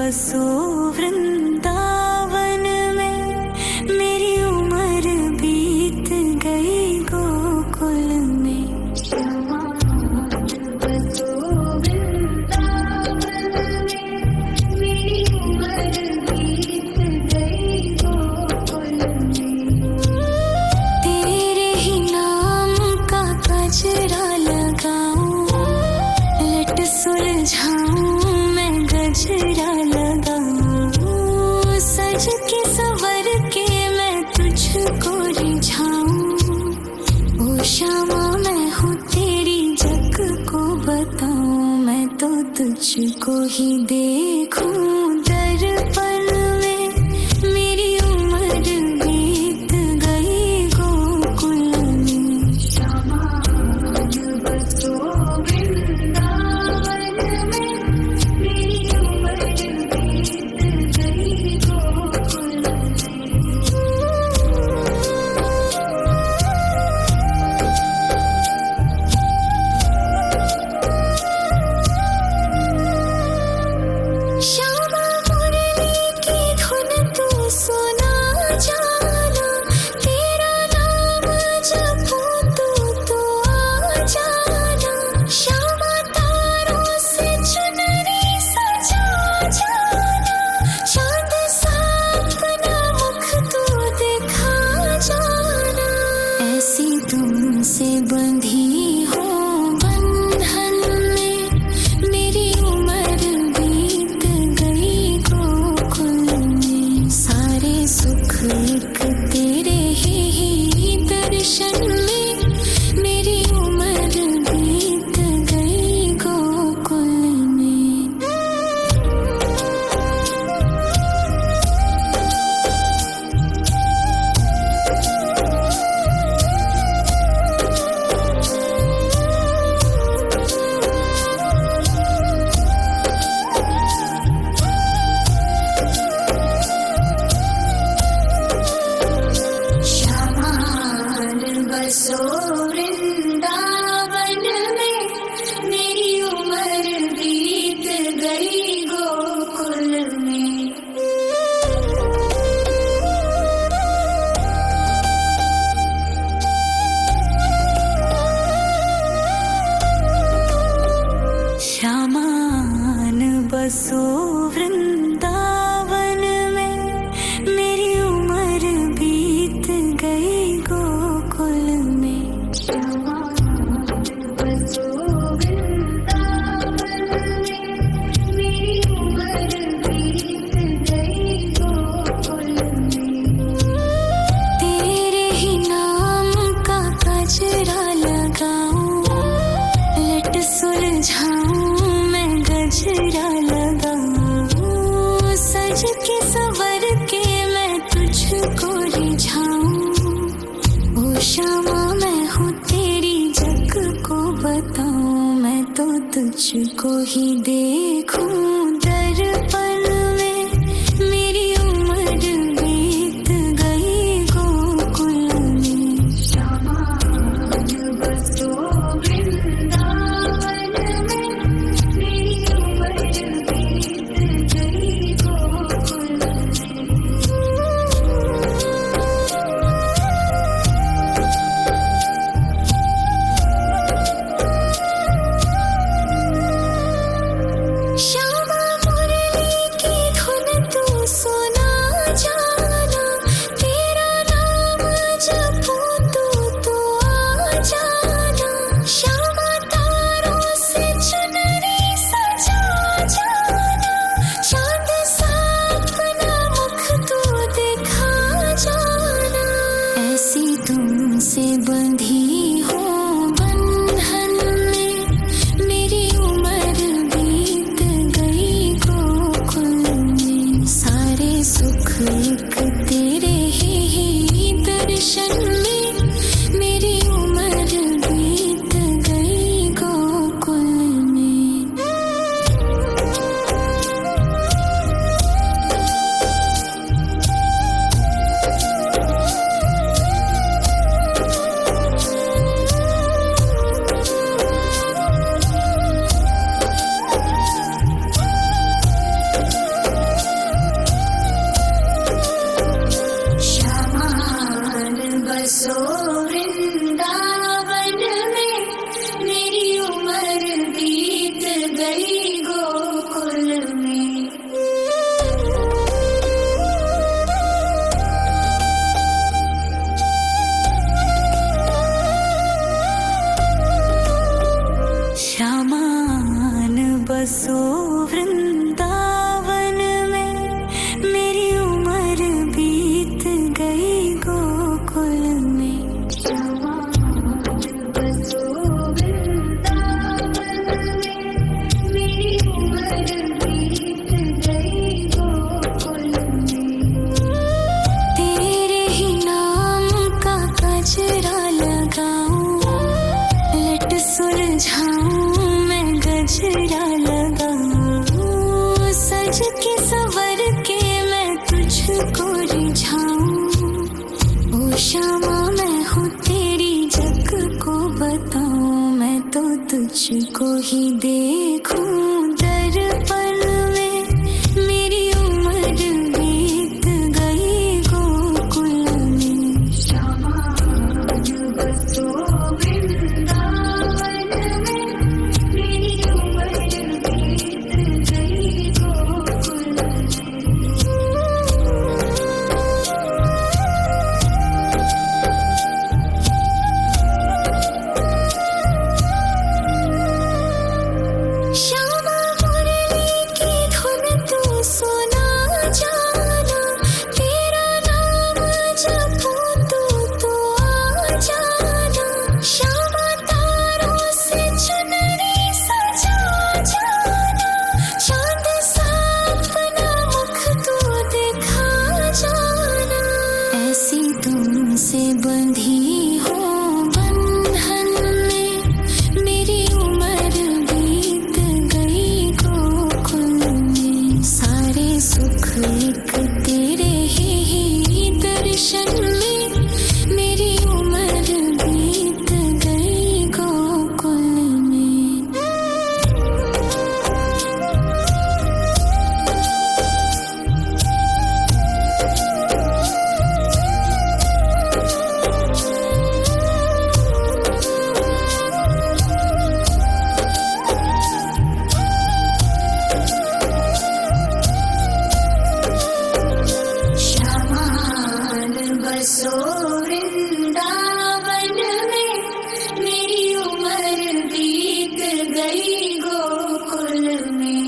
बसो वृंदावन में, मेरी उम्र बीत गई गोकुल में। बसो वृंदावन में, मेरी उम्र बीत गई गोकुल में। तेरे ही नाम का गजरा लगाऊं, लट सुलझाऊं मैं गजरा लगाऊं, सज के संवर के मैं तुझको रिझाऊं। ओ श्यामा मैं हूँ तेरी, जग को बताऊं, मैं तो तुझको ही देखूं दर्पण में, मेरी उम्र बीत गई गोकुल में। श्यामा बसो वृंदावन में, मेरी उम्र बीत गई गोकुल में। श्यामा मुरली की धुन तू सुना जाना, तेरा नाम जपूं तो आ जाना। श्यामा तारों से चुनरी सजा जाना, चांद सा अपना मुख तू दिखा जाना। ऐसी तुमसे बंधी हूँ बंधन में, मेरी उम्र बीत गई गोकुल में। सारे सुख एक तेरे ही दर्शन में, मेरी उम्र बीत गई गोकुल में। श्यामा बसो वृंदावन में, मेरी उम्र बीत गई गोकुल में। श्यामान बसो वृंदावन में, मेरी उम्र बीत गई गोकुल में। श्यामान बसो वृंदावन में, मेरी उम्र बीत गई गोकुल में। तेरे ही नाम का गजरा लगाऊं, लट सुलझाऊं मैं गजरा लगाऊं, सज के संवर के मैं तुझको रिझाऊं। ओ श्यामा मैं हूँ तेरी, जग को बताऊं, मैं तो तुझको ही देखूं दर्पण में, मेरी उम्र बीत गई गोकुल में। श्यामा बसो वृंदावन में, मेरी उम्र बीत गई गोकुल में। श्यामा मुरली की धुन तू सुना जाना, तेरा नाम जपूं तो आ जाना। श्यामा तारों से चुनरी सजा जाना, चांद सा अपना मुख तू दिखा जाना। ऐसी तुमसे बंधी हूँ बंधन में, मेरी उम्र बीत गई गोकुल में। सारे सुख एक तेरे ही दर्शन में, मेरी उम्र बीत गई गोकुल में। तुझको ही देखूं दर्पण में, मेरी उम्र बीत गई गोकुल में। श्यामा बसो वृंदावन में, मेरी उम्र बीत गई गोकुल में। श्यामा मुरली की धुन तू सुना जाना, तेरा नाम जपूं तो आ जाना। श्यामा तारों से चुनरी सजा जाना, चांद सा अपना मुख तू दिखा जाना। ऐसी तुमसे बंधी हो बंधन में, मेरी उम्र बीत गई गोकुल में। सारे सुख एक तेरे ही दर्शन में, मेरी उम्र बीत गई गोकुल में। श्यामान बसो वृंदावन में, मेरी उम्र बीत गई गोकुल में।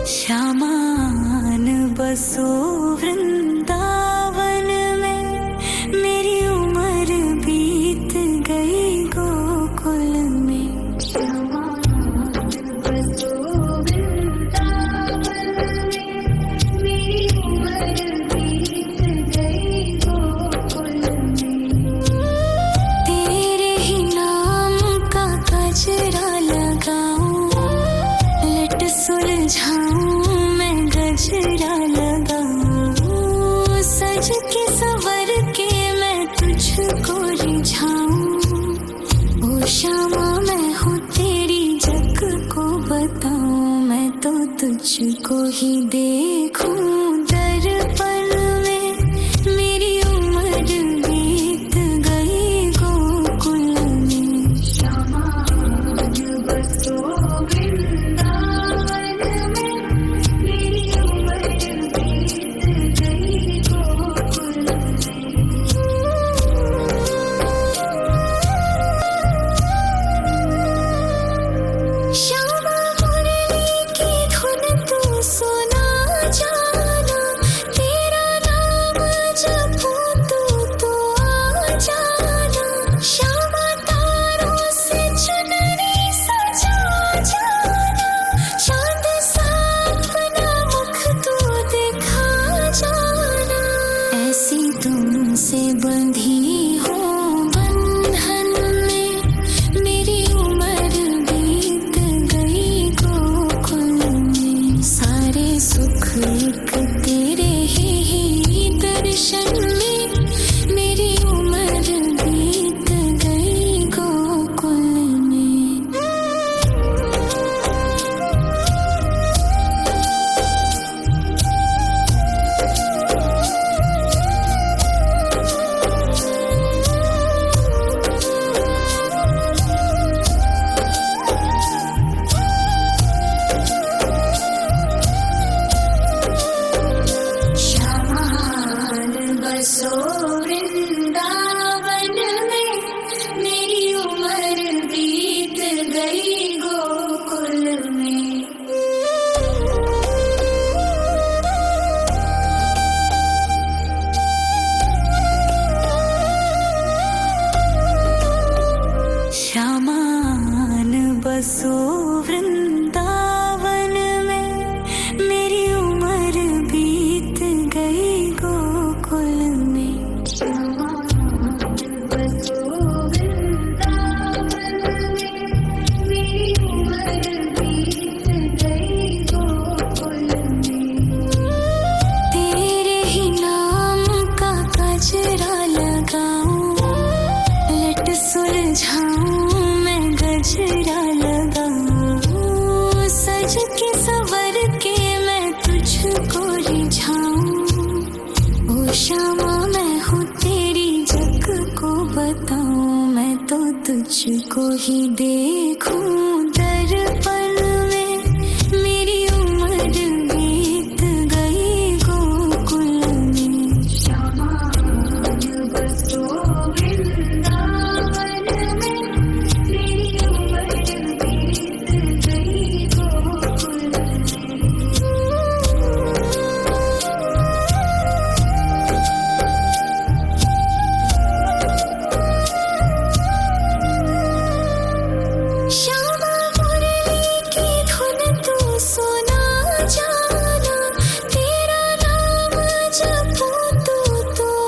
श्यामान बसो वृंदावन में, मेरी उम्र बीत गई गोकुल में। श्यामान बसो वृंदावन में, मेरी उम्र बीत गई गोकुल में। तेरे ही नाम का गजरा लगाऊं, लट सुलझाऊं मैं गजरा लगाऊं। सज के संवर के मैं तुझको रिझाऊं। ओ श्यामा मैं हूँ तेरी जग को बताऊं, मैं तो तुझको ही देखूं दर्पण में, मेरी उम्र बीत गई गोकुल में। श्यामा बसो वृंदावन में, मेरी उम्र बीत गई गोकुल में। श्यामा मुरली की धुन तू सुना जाना, तेरा नाम जपूं तो आ जाना। श्यामा तारों से चुनरी सजा जाना, चांद सा अपना मुख तू दिखा जाना। ऐसी तुमसे बंधी हो बंधन में, मेरी उम्र बीत गई गोकुल में। सारे सुख एक तेरे ही दर्शन में, मेरी उम्र बीत गई गोकुल में। श्यामान बसो वृंदावन में, मेरी उम्र बीत गई गोकुल में। श्यामान बसो वृंदावन में, मेरी उम्र बीत गई गोकुल में। श्यामान बसो वृंदावन में, मेरी उम्र बीत गई गोकुल में। गजरा लगाऊं, सज के सवर के मैं तुझको रिझाऊं। ओ शामा मैं हूँ तेरी जग को बताऊं, मैं तो तुझको ही देखूं दर्पण में। मेरी उम्र बीत गई गोकुल में, श्यामा बसो वृंदावन में। मेरी उम्र बीत गई गोकुल में। श्यामा मुरली की धुन तू सुना जाना, तेरा नाम जपूं तो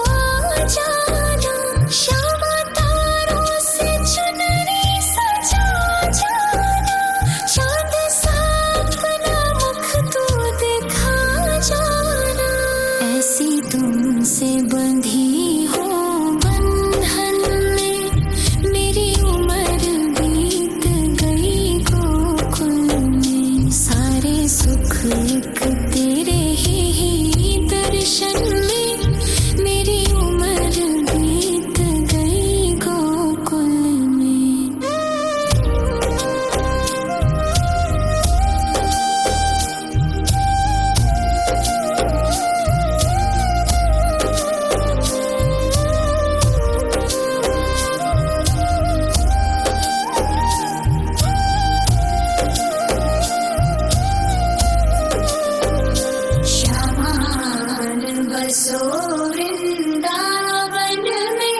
आ जाना। श्यामा तारों से चुनरी सजा जाना, चांद सा अपना मुख तू दिखा जाना। ऐसी तुमसे बंधी हो बंधन में, मेरी उम्र बीत गई गोकुल में। सारे सुख एक तेरे ही दर्शन में, मेरी उम्र बीत गई गोकुल में। श्यामा बसो वृंदावन में,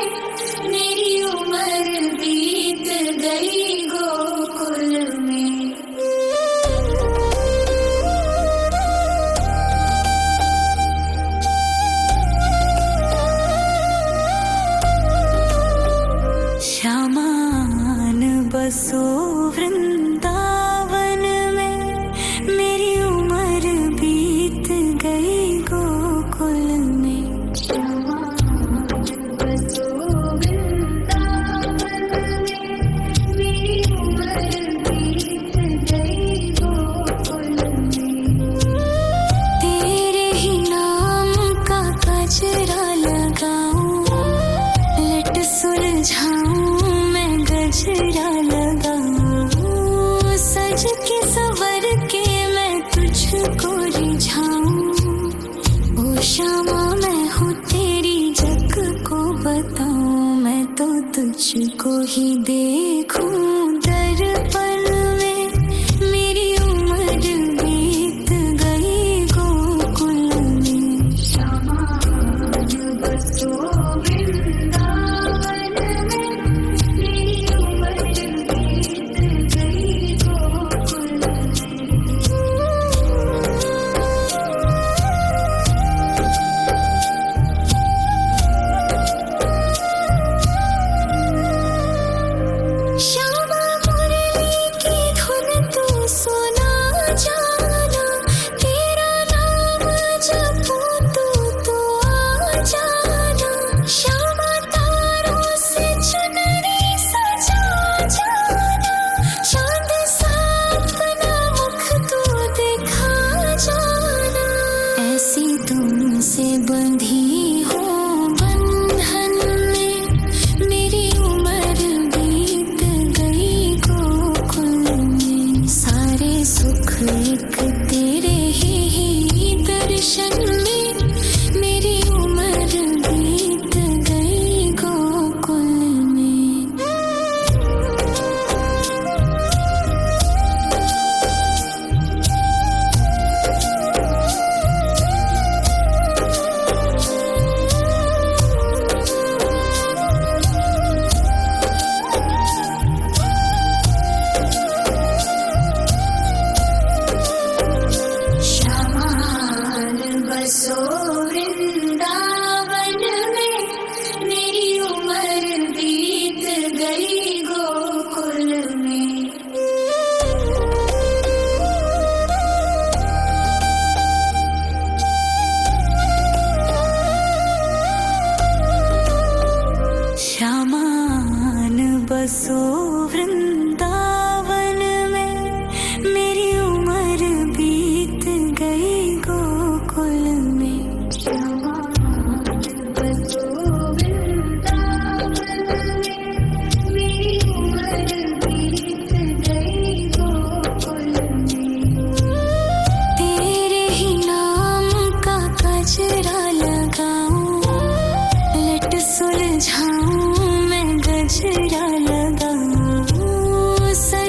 मेरी उम्र बीत गई गोकुल में। श्यामान बसो वृंदावन में, मेरी उम्र बीत गई गोकुल में। श्यामान बसो वृंदावन में, मेरी उम्र बीत गई गोकुल में। तेरे ही नाम का गजरा लगाऊं, लट सुलझाऊं मैं गजरा लगाऊं। सज के सवर के मैं तुझको रिझाऊं। ओ शामा मैं हूँ तेरी जग को बताऊं, मैं तो तुझको ही देखूं दर्पण में। मेरी उम्र बीत गई गोकुल में, श्यामा बसो वृंदावन में। मेरी उम्र बीत गई गोकुल में। श्यामा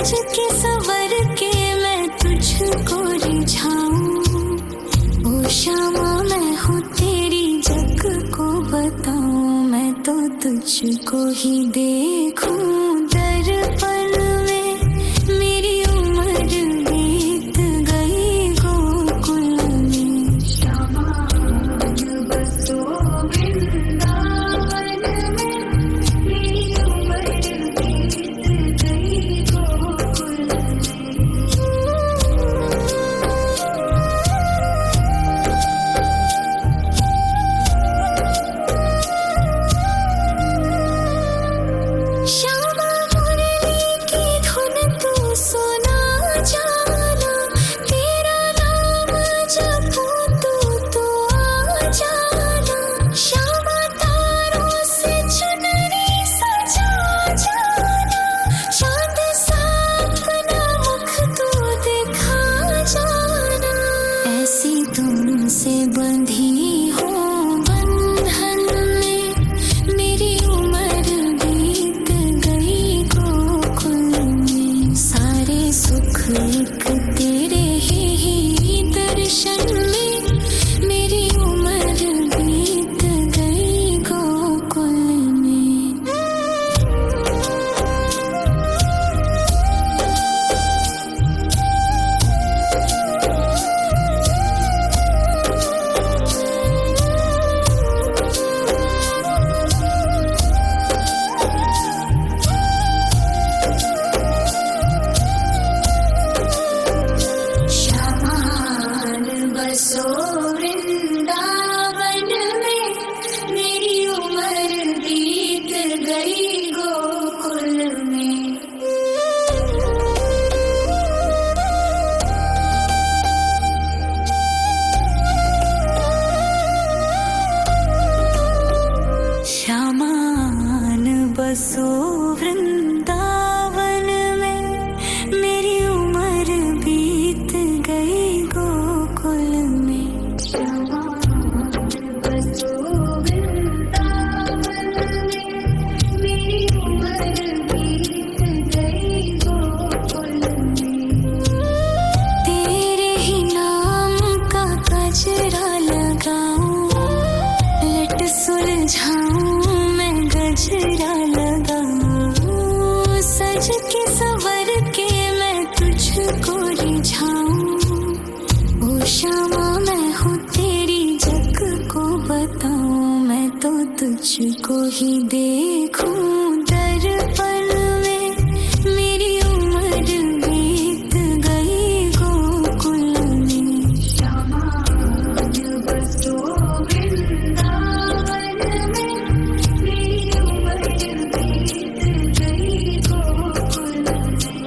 सज के संवर के मैं तुझको रिझाऊं। ओ शामा मैं हूँ तेरी जग को बताऊं। मैं तो तुझको ही देखूं दर्पण में। मेरी उम्र बीत गई गोकुल में। श्यामा बसो वृंदावन में। मेरी उम्र बीत गई गोकुल में। श्यामा मुरली की धुन तू सुना जाना। तेरा नाम जपूं तो आ जाना। श्यामा तारों से चुनरी सजा जाना। चांद सा अपना मुख तू दिखा जाना। ऐसी तुमसे बंधी हूँ बंधन में। मेरी उम्र बीत गई गोकुल में। सारे सुख एक तेरे ही दर्शन में। मेरी उम्र बीत गई गोकुल में। श्यामान बसो वृंदावन में। मेरी उम्र बीत गई गोकुल में। श्यामान बसो वृंदावन में। मेरी उम्र बीत गई गोकुल में। श्यामान बसो वृंदावन में। मेरी उम्र बीत गई गोकुल में। तेरे ही नाम का गजरा लगाऊं। लट सुलझाऊं मैं गजरा लगाऊं। सज के संवर के मैं तुझको रिझाऊं। ओ श्यामा मैं हूँ तेरी जग को बताऊं। मैं तो तुझको ही देखूं दर्पण में। मेरी उम्र बीत गई गोकुल में। श्यामा बसो वृंदावन में। मेरी उम्र बीत गई गोकुल में।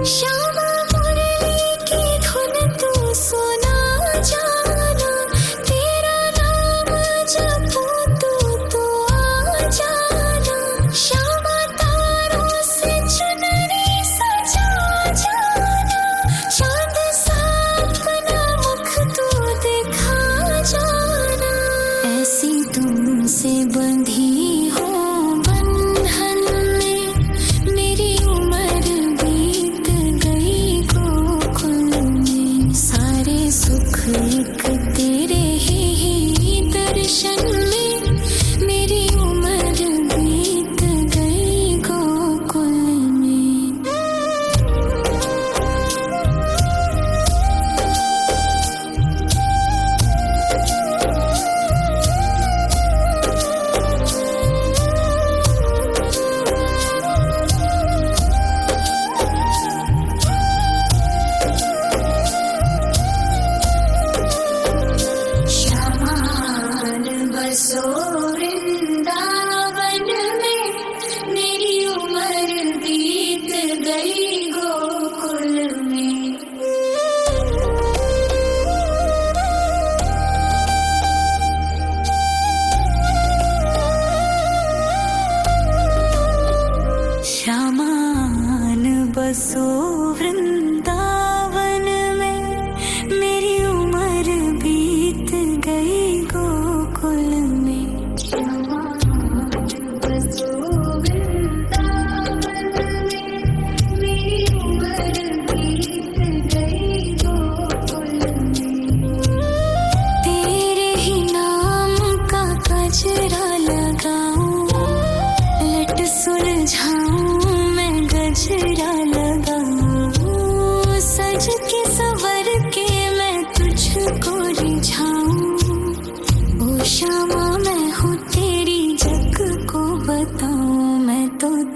श्यामा मुरली की धुन तू सुना जाना। तेरा नाम जपूं तो आ जाना। श्यामा तारों से चुनरी सजा जाना। चांद सा अपना मुख तू दिखा जाना। ऐसी तुमसे बंधी हूँ बंधन में। मेरी उम्र बीत गई गोकुल में। सारे सुख एक तेरे ही दर्शन में। मेरी उम्र बीत गई गोकुल में। श्यामान बसो वृंदावन में। मेरी उम्र बीत गई गोकुल में। श्यामान बसो वृंदावन में। मेरी उम्र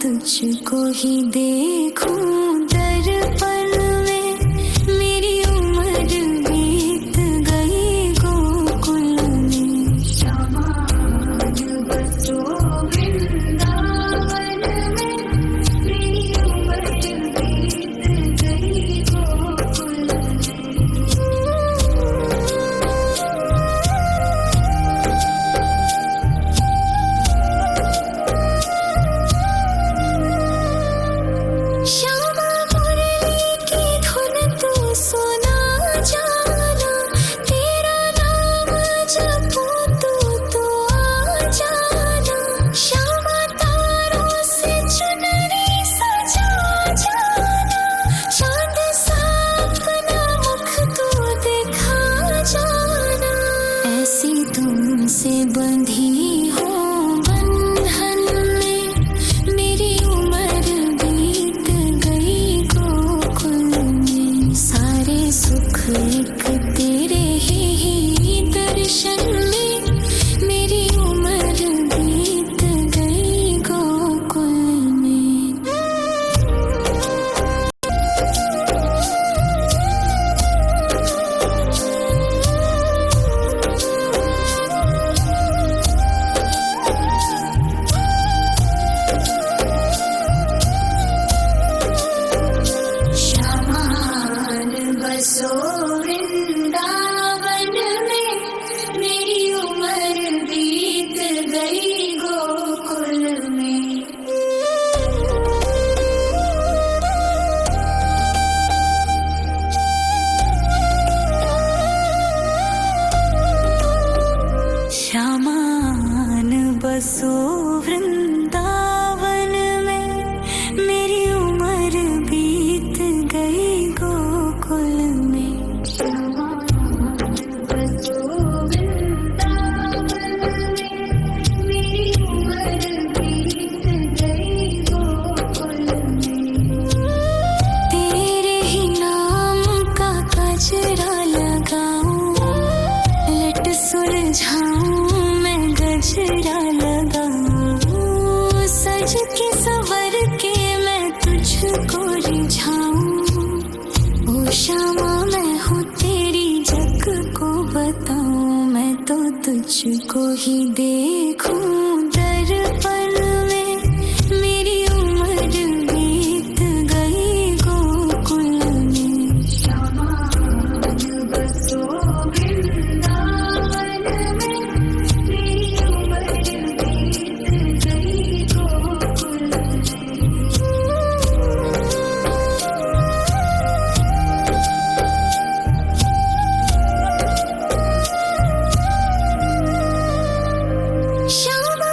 तुझको ही देखूं दर्पण में, मेरी उम्र बीत गई गोकुल में। श्यामा आज बसो वृंदावन में, मेरी उम्र बीत गई गोकुल में। श्यामा मुरली की धुन तू सुना जाना, तेरा नाम जपूं तू तो आ जाना। श्यामा तारों से चुनरी सजा जाना, चांद सा अपना मुख तू दिखा जाना। ऐसी तुमसे बंधी हो बंधन में, मेरी उम्र बीत गई गोकुल में। सारे सुख एक तेरे ही दर्शन में, मेरी उम्र बीत गई गोकुल में। श्यामान बसो वृंदावन में, मेरी उम्र बीत गई गोकुल में। श्यामान बसो वृंदावन में, मेरी उम्र बीत गई गोकुल में। श्यामान बसो वृंदावन में, मेरी उम्र बीत गई गोकुल में। तेरे ही नाम का गजरा लगाऊं, लट सुलझाऊं मैं गजरा लगाऊं। सज के सवर के मैं तुझको रिझाऊं। ओ श्यामा मैं हूँ तेरी जग को बताऊं, मैं तो तुझको ही देखूं दर्पण में, मेरी उम्र बीत गई गोकुल में। श्यामा आज बसो वृंदावन में, मेरी उम्र बीत गई गोकुल में। श्यामा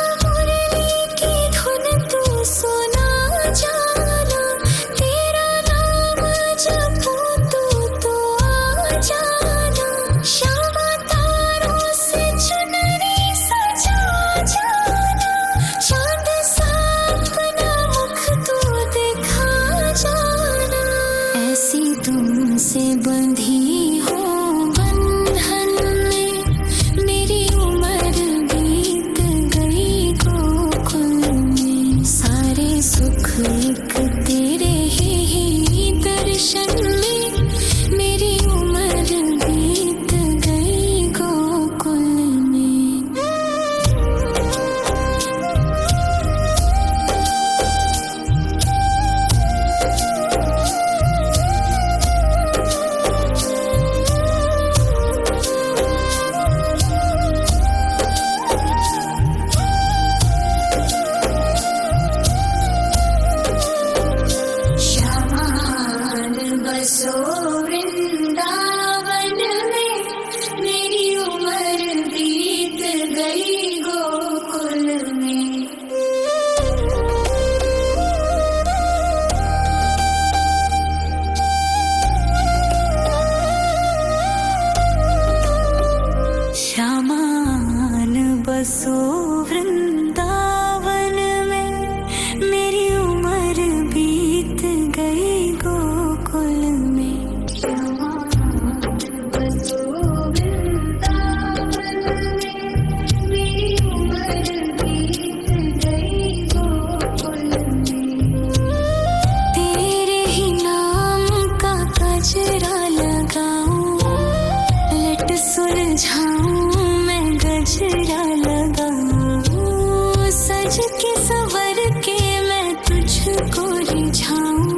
मुरझाऊं मैं गजरा लगाऊं, सज के संवर के मैं तुझको रिझाऊं।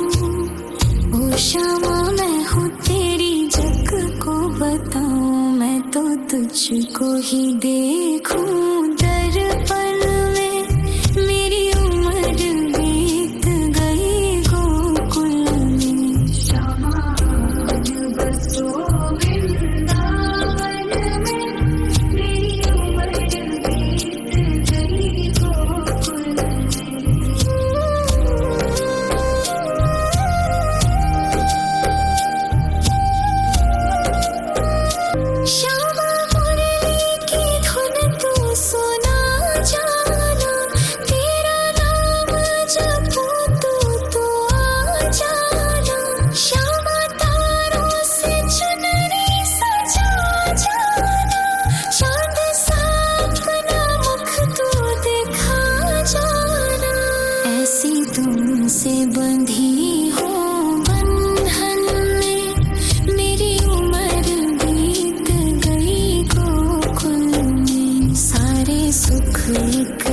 ओ शामा मैं हूँ तेरी जग को बताऊं, मैं तो तुझको ही देखूं दर्पण में। मेरी उम्र बीत गई गोकुल में, श्यामा बसो वृंदावन में। मेरी उम्र बीत गई गोकुल में। श्यामा मुरली की धुन तू सुना जाना, तेरा नाम जपूं तो आ जाना। श्यामा तारों से चुनरी सजा जाना, चांद सा अपना मुख तू दिखा जाना। ऐसी तुमसे बंधी हो बंधन में, मेरी उम्र बीत गई गोकुल में। सारे सुख एक